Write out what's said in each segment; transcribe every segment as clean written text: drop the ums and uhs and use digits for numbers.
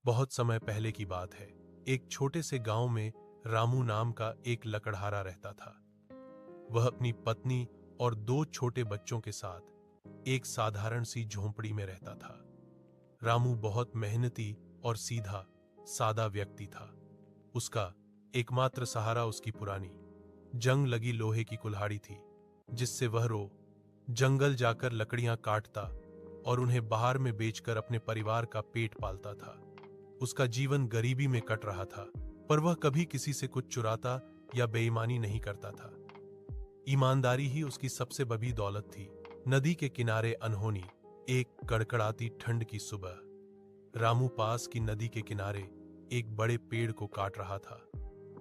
बहुत समय पहले की बात है। एक छोटे से गांव में रामू नाम का एक लकड़हारा रहता था। वह अपनी पत्नी और दो छोटे बच्चों के साथ एक साधारण सी झोंपड़ी में रहता था। रामू बहुत मेहनती और सीधा सादा व्यक्ति था। उसका एकमात्र सहारा उसकी पुरानी जंग लगी लोहे की कुल्हाड़ी थी, जिससे वह जंगल जाकर लकड़ियां काटता और उन्हें बाहर में बेचकर अपने परिवार का पेट पालता था। उसका जीवन गरीबी में कट रहा था, पर वह कभी किसी से कुछ चुराता या बेईमानी नहीं करता था। ईमानदारी ही उसकी सबसे बड़ी दौलत थी। नदी के किनारे अनहोनी एक कड़कड़ाती ठंड की सुबह रामू पास की नदी के किनारे एक बड़े पेड़ को काट रहा था।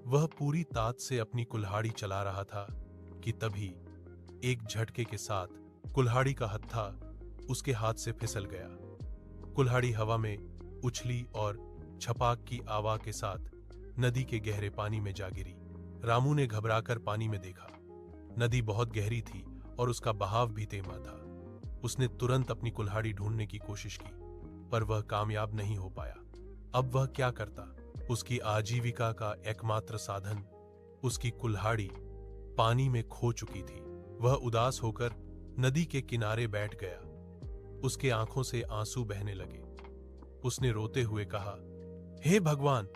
वह पूरी ताकत से अपनी कुल्हाड़ी चला रहा था कि तभी एक झटके के साथ कुल्हाड़ी का हत्था उसके हाथ से फिसल गया। कुल्हाड़ी हवा में उछली और छपाक की आवाज के साथ नदी के गहरे पानी में जा गिरी। रामू ने घबराकर पानी में देखा। नदी बहुत गहरी थी और उसका बहाव भी धीमा था। उसने तुरंत अपनी कुल्हाड़ी ढूंढने की कोशिश की, पर वह कामयाब नहीं हो पाया। अब वह क्या करता? उसकी आजीविका का एकमात्र साधन उसकी कुल्हाड़ी पानी में खो चुकी थी। वह उदास होकर नदी के किनारे बैठ गया। उसके आंखों से आंसू बहने लगे। उसने रोते हुए कहा, हे भगवान,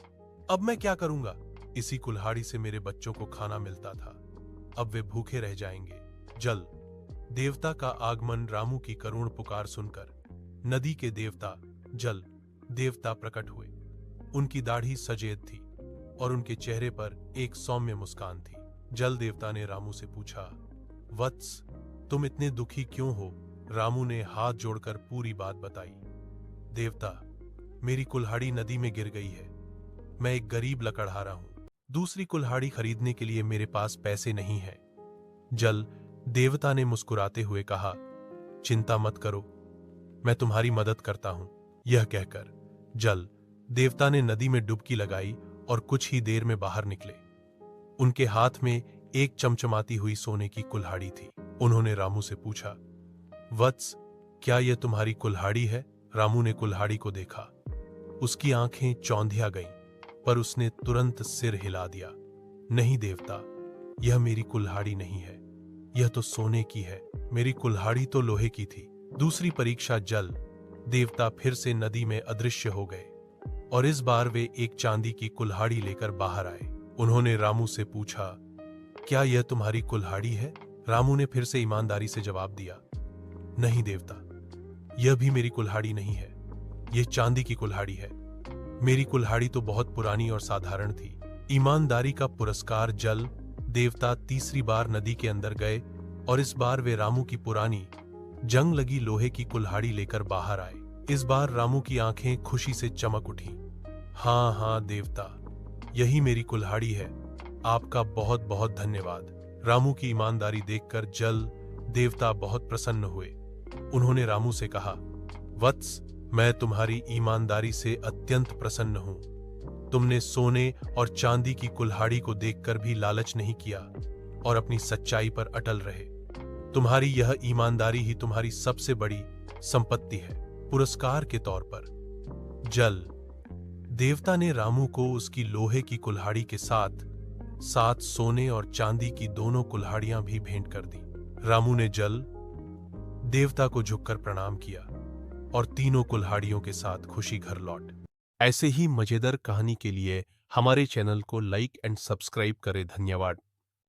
अब मैं क्या करूंगा? इसी कुल्हाड़ी से मेरे बच्चों को खाना मिलता था, अब वे भूखे रह जाएंगे। जल देवता का आगमन। रामू की करुण पुकार सुनकर नदी के देवता जल देवता प्रकट हुए। उनकी दाढ़ी सफेद थी और उनके चेहरे पर एक सौम्य मुस्कान थी। जल देवता ने रामू से पूछा, वत्स, तुम इतने दुखी क्यों हो? रामू ने हाथ जोड़कर पूरी बात बताई। देवता, मेरी कुल्हाड़ी नदी में गिर गई है। मैं एक गरीब लकड़हारा हूं। दूसरी कुल्हाड़ी खरीदने के लिए मेरे पास पैसे नहीं है। जल देवता ने मुस्कुराते हुए कहा, चिंता मत करो, मैं तुम्हारी मदद करता हूं। यह कहकर जल देवता ने नदी में डुबकी लगाई और कुछ ही देर में बाहर निकले। उनके हाथ में एक चमचमाती हुई सोने की कुल्हाड़ी थी। उन्होंने रामू से पूछा, वत्स, क्या यह तुम्हारी कुल्हाड़ी है? रामू ने कुल्हाड़ी को देखा। उसकी आंखें चौंधिया गईं, पर उसने तुरंत सिर हिला दिया। नहीं देवता, यह मेरी कुल्हाड़ी नहीं है, यह तो सोने की है। मेरी कुल्हाड़ी तो लोहे की थी। दूसरी परीक्षा। जल देवता फिर से नदी में अदृश्य हो गए और इस बार वे एक चांदी की कुल्हाड़ी लेकर बाहर आए। उन्होंने रामू से पूछा, क्या यह तुम्हारी कुल्हाड़ी है? रामू ने फिर से ईमानदारी से जवाब दिया, नहीं देवता, यह भी मेरी कुल्हाड़ी नहीं है, यह चांदी की कुल्हाड़ी है। मेरी कुल्हाड़ी तो बहुत पुरानी और साधारण थी। ईमानदारी का पुरस्कार। जल देवता तीसरी बार नदी के अंदर गए और इस बार वे रामू की पुरानी जंग लगी लोहे की कुल्हाड़ी लेकर बाहर आए। इस बार रामू की आंखें खुशी से चमक उठी। हाँ हाँ देवता, यही मेरी कुल्हाड़ी है। आपका बहुत बहुत धन्यवाद। रामू की ईमानदारी देखकर जल देवता बहुत प्रसन्न हुए। उन्होंने रामू से कहा, वत्स, मैं तुम्हारी ईमानदारी से अत्यंत प्रसन्न हूं। तुमने सोने और चांदी की कुल्हाड़ी को देखकर भी लालच नहीं किया और अपनी सच्चाई पर अटल रहे। तुम्हारी यह ईमानदारी ही तुम्हारी सबसे बड़ी संपत्ति है। पुरस्कार के तौर पर जल देवता ने रामू को उसकी लोहे की कुल्हाड़ी के साथ साथ सोने और चांदी की दोनों कुल्हाड़ियां भी भेंट कर दी। रामू ने जल देवता को झुककर प्रणाम किया और तीनों कुल्हाड़ियों के साथ खुशी घर लौट। ऐसे ही मजेदार कहानी के लिए हमारे चैनल को लाइक एंड सब्सक्राइब करें। धन्यवाद।